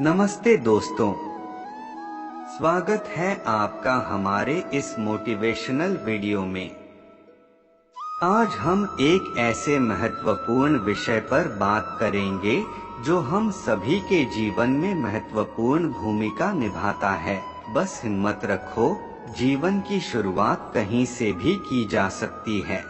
नमस्ते दोस्तों, स्वागत है आपका हमारे इस मोटिवेशनल वीडियो में। आज हम एक ऐसे महत्वपूर्ण विषय पर बात करेंगे जो हम सभी के जीवन में महत्वपूर्ण भूमिका निभाता है। बस हिम्मत रखो, जीवन की शुरुआत कहीं से भी की जा सकती है।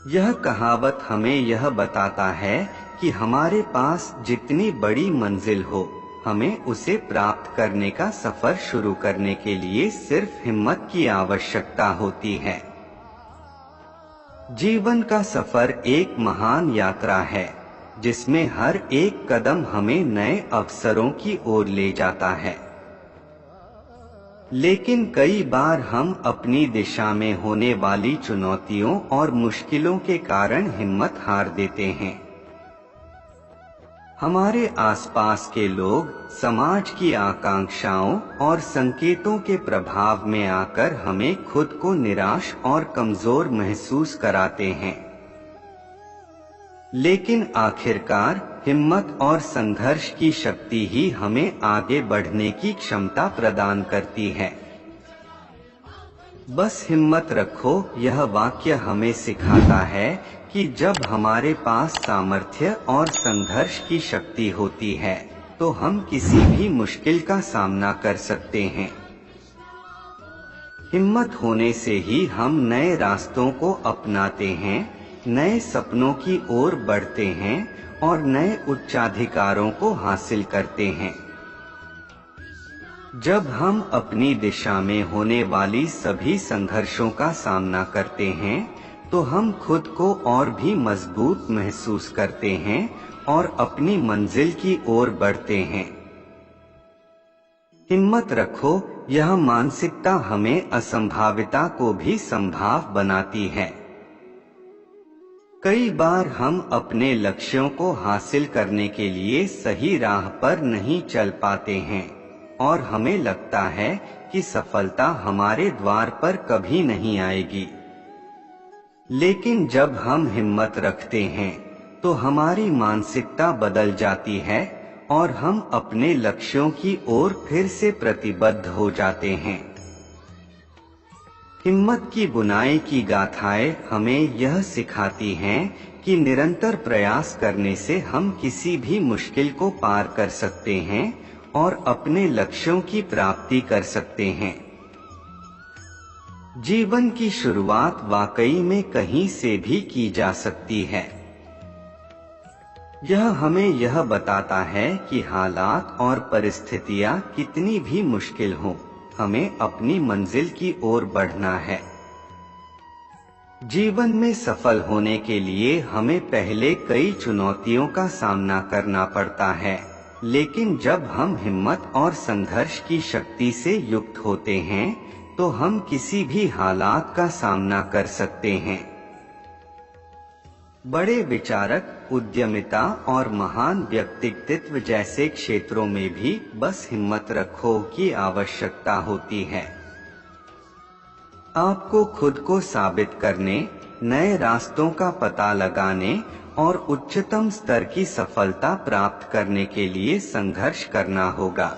यह कहावत हमें यह बताता है कि हमारे पास जितनी बड़ी मंजिल हो, हमें उसे प्राप्त करने का सफर शुरू करने के लिए सिर्फ हिम्मत की आवश्यकता होती है। जीवन का सफर एक महान यात्रा है, जिसमें हर एक कदम हमें नए अवसरों की ओर ले जाता है। लेकिन कई बार हम अपनी दिशा में होने वाली चुनौतियों और मुश्किलों के कारण हिम्मत हार देते हैं। हमारे आसपास के लोग समाज की आकांक्षाओं और संकेतों के प्रभाव में आकर हमें खुद को निराश और कमजोर महसूस कराते हैं। लेकिन आखिरकार हिम्मत और संघर्ष की शक्ति ही हमें आगे बढ़ने की क्षमता प्रदान करती है। बस हिम्मत रखो, यह वाक्य हमें सिखाता है कि जब हमारे पास सामर्थ्य और संघर्ष की शक्ति होती है, तो हम किसी भी मुश्किल का सामना कर सकते हैं। हिम्मत होने से ही हम नए रास्तों को अपनाते हैं, नए सपनों की ओर बढ़ते हैं और नए उच्चाधिकारों को हासिल करते हैं। जब हम अपनी दिशा में होने वाली सभी संघर्षों का सामना करते हैं, तो हम खुद को और भी मजबूत महसूस करते हैं और अपनी मंजिल की ओर बढ़ते हैं। हिम्मत रखो, यह मानसिकता हमें असंभाविता को भी संभाव बनाती है। कई बार हम अपने लक्ष्यों को हासिल करने के लिए सही राह पर नहीं चल पाते हैं और हमें लगता है कि सफलता हमारे द्वार पर कभी नहीं आएगी। लेकिन जब हम हिम्मत रखते हैं, तो हमारी मानसिकता बदल जाती है और हम अपने लक्ष्यों की ओर फिर से प्रतिबद्ध हो जाते हैं। हिम्मत की बुनाई की गाथाएं हमें यह सिखाती हैं कि निरंतर प्रयास करने से हम किसी भी मुश्किल को पार कर सकते हैं और अपने लक्ष्यों की प्राप्ति कर सकते हैं। जीवन की शुरुआत वाकई में कहीं से भी की जा सकती है। यह हमें यह बताता है कि हालात और परिस्थितियां कितनी भी मुश्किल हों, हमें अपनी मंजिल की ओर बढ़ना है। जीवन में सफल होने के लिए हमें पहले कई चुनौतियों का सामना करना पड़ता है, लेकिन जब हम हिम्मत और संघर्ष की शक्ति से युक्त होते हैं, तो हम किसी भी हालात का सामना कर सकते हैं। बड़े विचारक, उद्यमिता और महान व्यक्तित्व जैसे क्षेत्रों में भी बस हिम्मत रखो की आवश्यकता होती है। आपको खुद को साबित करने, नए रास्तों का पता लगाने और उच्चतम स्तर की सफलता प्राप्त करने के लिए संघर्ष करना होगा।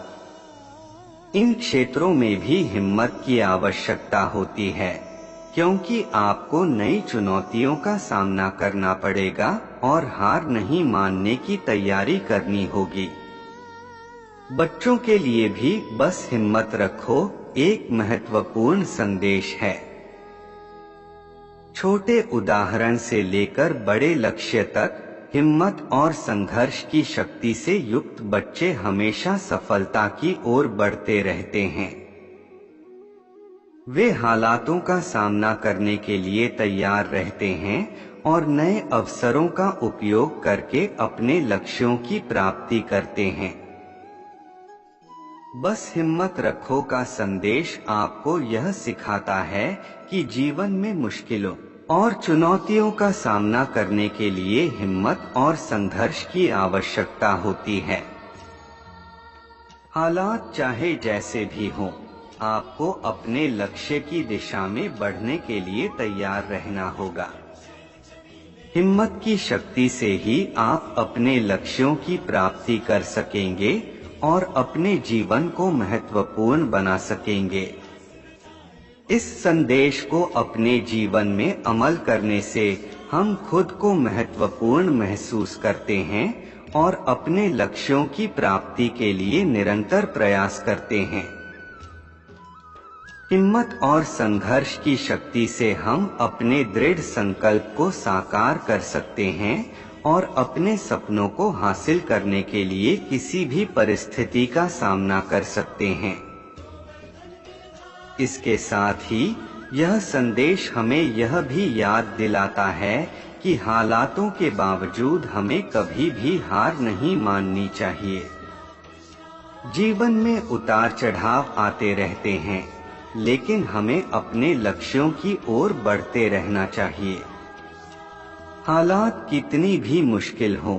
इन क्षेत्रों में भी हिम्मत की आवश्यकता होती है, क्योंकि आपको नई चुनौतियों का सामना करना पड़ेगा और हार नहीं मानने की तैयारी करनी होगी। बच्चों के लिए भी बस हिम्मत रखो एक महत्वपूर्ण संदेश है। छोटे उदाहरण से लेकर बड़े लक्ष्य तक हिम्मत और संघर्ष की शक्ति से युक्त बच्चे हमेशा सफलता की ओर बढ़ते रहते हैं। वे हालातों का सामना करने के लिए तैयार रहते हैं और नए अवसरों का उपयोग करके अपने लक्ष्यों की प्राप्ति करते हैं। बस हिम्मत रखो का संदेश आपको यह सिखाता है कि जीवन में मुश्किलों और चुनौतियों का सामना करने के लिए हिम्मत और संघर्ष की आवश्यकता होती है। हालात चाहे जैसे भी हों, आपको अपने लक्ष्य की दिशा में बढ़ने के लिए तैयार रहना होगा। हिम्मत की शक्ति से ही आप अपने लक्ष्यों की प्राप्ति कर सकेंगे और अपने जीवन को महत्वपूर्ण बना सकेंगे। इस संदेश को अपने जीवन में अमल करने से हम खुद को महत्वपूर्ण महसूस करते हैं और अपने लक्ष्यों की प्राप्ति के लिए निरंतर प्रयास करते हैं। हिम्मत और संघर्ष की शक्ति से हम अपने दृढ़ संकल्प को साकार कर सकते हैं और अपने सपनों को हासिल करने के लिए किसी भी परिस्थिति का सामना कर सकते हैं। इसके साथ ही यह संदेश हमें यह भी याद दिलाता है कि हालातों के बावजूद हमें कभी भी हार नहीं माननी चाहिए। जीवन में उतार चढ़ाव आते रहते हैं, लेकिन हमें अपने लक्ष्यों की ओर बढ़ते रहना चाहिए। हालात कितनी भी मुश्किल हो,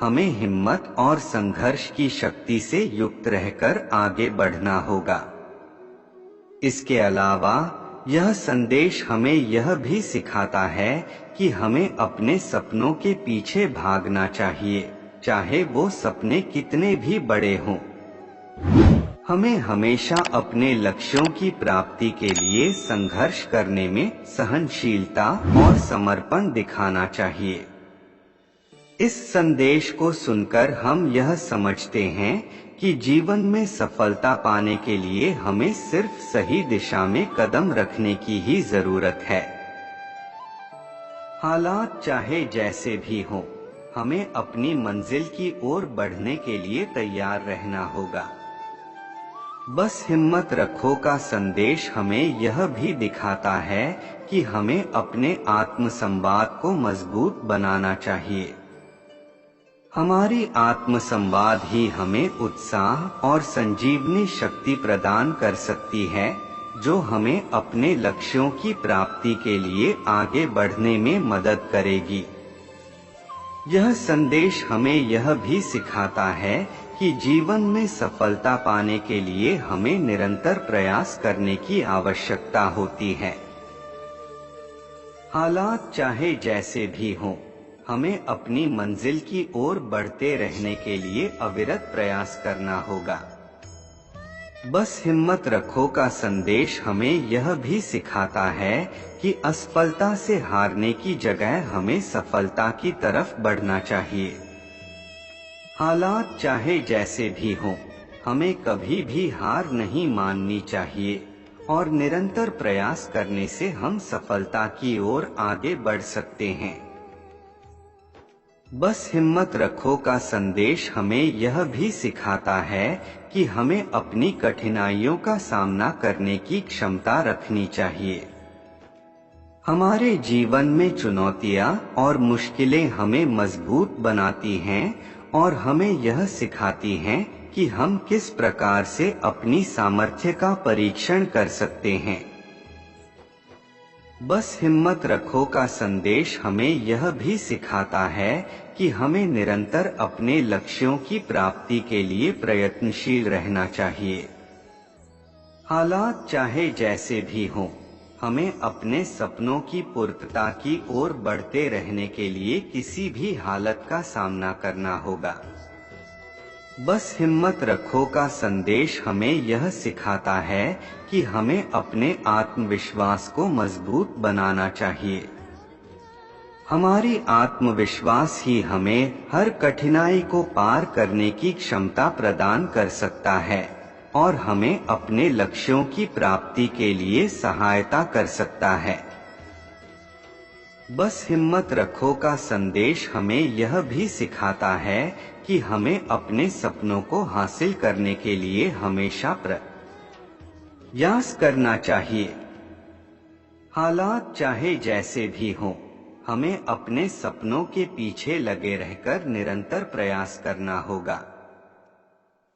हमें हिम्मत और संघर्ष की शक्ति से युक्त रहकर आगे बढ़ना होगा। इसके अलावा यह संदेश हमें यह भी सिखाता है कि हमें अपने सपनों के पीछे भागना चाहिए, चाहे वो सपने कितने भी बड़े हों। हमें हमेशा अपने लक्ष्यों की प्राप्ति के लिए संघर्ष करने में सहनशीलता और समर्पण दिखाना चाहिए। इस संदेश को सुनकर हम यह समझते हैं कि जीवन में सफलता पाने के लिए हमें सिर्फ सही दिशा में कदम रखने की ही जरूरत है। हालात चाहे जैसे भी हों, हमें अपनी मंजिल की ओर बढ़ने के लिए तैयार रहना होगा। बस हिम्मत रखो का संदेश हमें यह भी दिखाता है कि हमें अपने आत्मसंवाद को मजबूत बनाना चाहिए। हमारी आत्मसंवाद ही हमें उत्साह और संजीवनी शक्ति प्रदान कर सकती है, जो हमें अपने लक्ष्यों की प्राप्ति के लिए आगे बढ़ने में मदद करेगी। यह संदेश हमें यह भी सिखाता है कि जीवन में सफलता पाने के लिए हमें निरंतर प्रयास करने की आवश्यकता होती है। हालात चाहे जैसे भी हों, हमें अपनी मंजिल की ओर बढ़ते रहने के लिए अविरत प्रयास करना होगा। बस हिम्मत रखो का संदेश हमें यह भी सिखाता है कि असफलता से हारने की जगह हमें सफलता की तरफ बढ़ना चाहिए। हालात चाहे जैसे भी हों, हमें कभी भी हार नहीं माननी चाहिए और निरंतर प्रयास करने से हम सफलता की ओर आगे बढ़ सकते हैं। बस हिम्मत रखो का संदेश हमें यह भी सिखाता है कि हमें अपनी कठिनाइयों का सामना करने की क्षमता रखनी चाहिए। हमारे जीवन में चुनौतियां और मुश्किलें हमें मजबूत बनाती हैं और हमें यह सिखाती हैं कि हम किस प्रकार से अपनी सामर्थ्य का परीक्षण कर सकते हैं। बस हिम्मत रखो का संदेश हमें यह भी सिखाता है कि हमें निरंतर अपने लक्ष्यों की प्राप्ति के लिए प्रयत्नशील रहना चाहिए। हालात चाहे जैसे भी हों, हमें अपने सपनों की पूर्तता की ओर बढ़ते रहने के लिए किसी भी हालत का सामना करना होगा। बस हिम्मत रखो का संदेश हमें यह सिखाता है कि हमें अपने आत्मविश्वास को मजबूत बनाना चाहिए। हमारी आत्मविश्वास ही हमें हर कठिनाई को पार करने की क्षमता प्रदान कर सकता है और हमें अपने लक्ष्यों की प्राप्ति के लिए सहायता कर सकता है। बस हिम्मत रखो का संदेश हमें यह भी सिखाता है कि हमें अपने सपनों को हासिल करने के लिए हमेशा प्रयास करना चाहिए। हालात चाहे जैसे भी हों, हमें अपने सपनों के पीछे लगे रहकर निरंतर प्रयास करना होगा।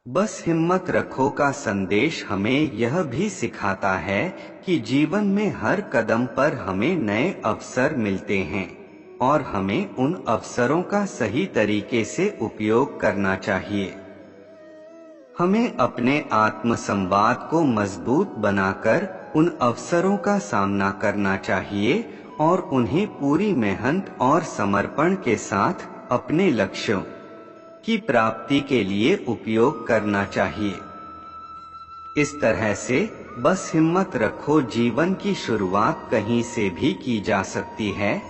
बस हिम्मत रखो का संदेश हमें यह भी सिखाता है कि जीवन में हर कदम पर हमें नए अवसर मिलते हैं और हमें उन अवसरों का सही तरीके से उपयोग करना चाहिए। हमें अपने आत्मसंवाद को मजबूत बनाकर उन अवसरों का सामना करना चाहिए और उन्हें पूरी मेहनत और समर्पण के साथ अपने लक्ष्यों की प्राप्ति के लिए उपयोग करना चाहिए। इस तरह से बस हिम्मत रखो, जीवन की शुरुआत कहीं से भी की जा सकती है।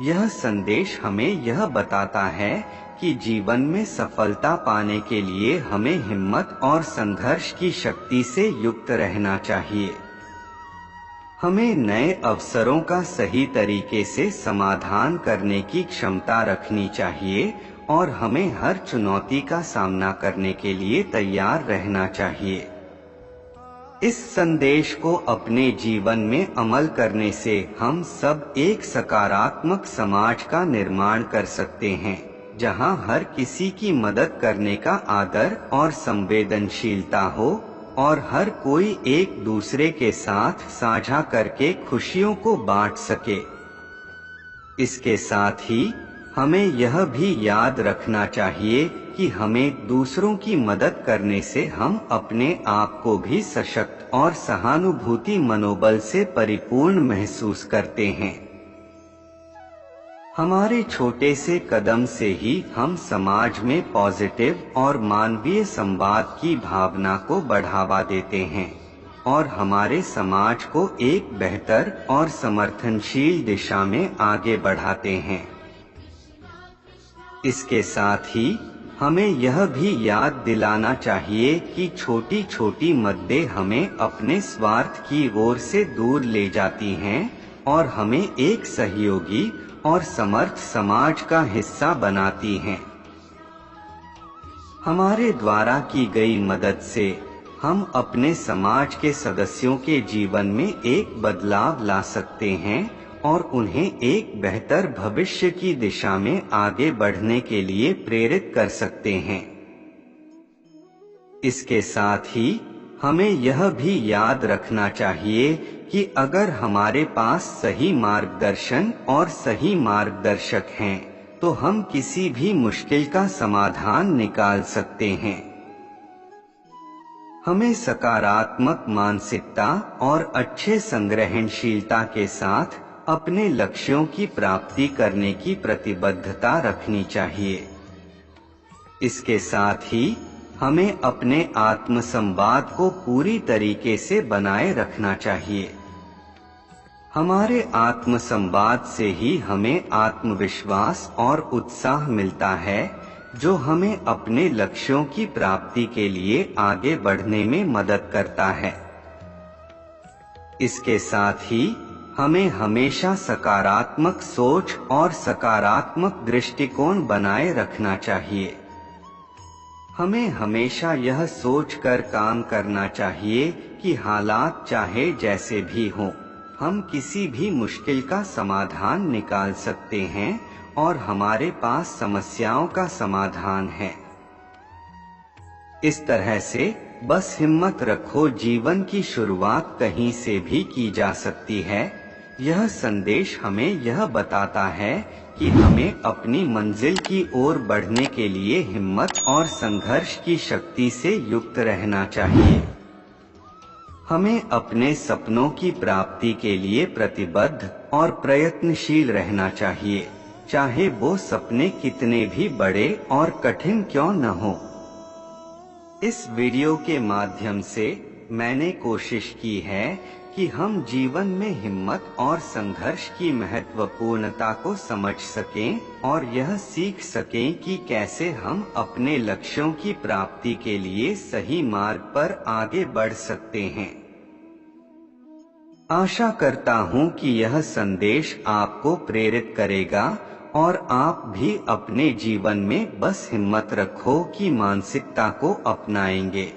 यह संदेश हमें यह बताता है कि जीवन में सफलता पाने के लिए हमें हिम्मत और संघर्ष की शक्ति से युक्त रहना चाहिए। हमें नए अवसरों का सही तरीके से समाधान करने की क्षमता रखनी चाहिए और हमें हर चुनौती का सामना करने के लिए तैयार रहना चाहिए। इस संदेश को अपने जीवन में अमल करने से हम सब एक सकारात्मक समाज का निर्माण कर सकते हैं, जहां हर किसी की मदद करने का आदर और संवेदनशीलता हो और हर कोई एक दूसरे के साथ साझा करके खुशियों को बांट सके। इसके साथ ही हमें यह भी याद रखना चाहिए कि हमें दूसरों की मदद करने से हम अपने आप को भी सशक्त और सहानुभूति मनोबल से परिपूर्ण महसूस करते हैं। हमारे छोटे से कदम से ही हम समाज में पॉजिटिव और मानवीय संवाद की भावना को बढ़ावा देते हैं और हमारे समाज को एक बेहतर और समर्थनशील दिशा में आगे बढ़ाते हैं। इसके साथ ही हमें यह भी याद दिलाना चाहिए कि छोटी छोटी मददें हमें अपने स्वार्थ की ओर से दूर ले जाती हैं और हमें एक सहयोगी और समर्थ समाज का हिस्सा बनाती हैं। हमारे द्वारा की गई मदद से हम अपने समाज के सदस्यों के जीवन में एक बदलाव ला सकते हैं और उन्हें एक बेहतर भविष्य की दिशा में आगे बढ़ने के लिए प्रेरित कर सकते हैं। इसके साथ ही हमें यह भी याद रखना चाहिए कि अगर हमारे पास सही मार्गदर्शन और सही मार्गदर्शक हैं, तो हम किसी भी मुश्किल का समाधान निकाल सकते हैं। हमें सकारात्मक मानसिकता और अच्छे संग्रहणशीलता के साथ अपने लक्ष्यों की प्राप्ति करने की प्रतिबद्धता रखनी चाहिए। इसके साथ ही हमें अपने आत्मसंवाद को पूरी तरीके से बनाए रखना चाहिए। हमारे आत्मसंवाद से ही हमें आत्मविश्वास और उत्साह मिलता है, जो हमें अपने लक्ष्यों की प्राप्ति के लिए आगे बढ़ने में मदद करता है। इसके साथ ही हमें हमेशा सकारात्मक सोच और सकारात्मक दृष्टिकोण बनाए रखना चाहिए। हमें हमेशा यह सोचकर काम करना चाहिए कि हालात चाहे जैसे भी हों, हम किसी भी मुश्किल का समाधान निकाल सकते हैं और हमारे पास समस्याओं का समाधान है। इस तरह से बस हिम्मत रखो, जीवन की शुरुआत कहीं से भी की जा सकती है। यह संदेश हमें यह बताता है कि हमें अपनी मंजिल की ओर बढ़ने के लिए हिम्मत और संघर्ष की शक्ति से युक्त रहना चाहिए। हमें अपने सपनों की प्राप्ति के लिए प्रतिबद्ध और प्रयत्नशील रहना चाहिए, चाहे वो सपने कितने भी बड़े और कठिन क्यों न हो। इस वीडियो के माध्यम से मैंने कोशिश की है कि हम जीवन में हिम्मत और संघर्ष की महत्वपूर्णता को समझ सकें और यह सीख सकें कि कैसे हम अपने लक्ष्यों की प्राप्ति के लिए सही मार्ग पर आगे बढ़ सकते हैं। आशा करता हूं कि यह संदेश आपको प्रेरित करेगा और आप भी अपने जीवन में बस हिम्मत रखो की मानसिकता को अपनाएंगे।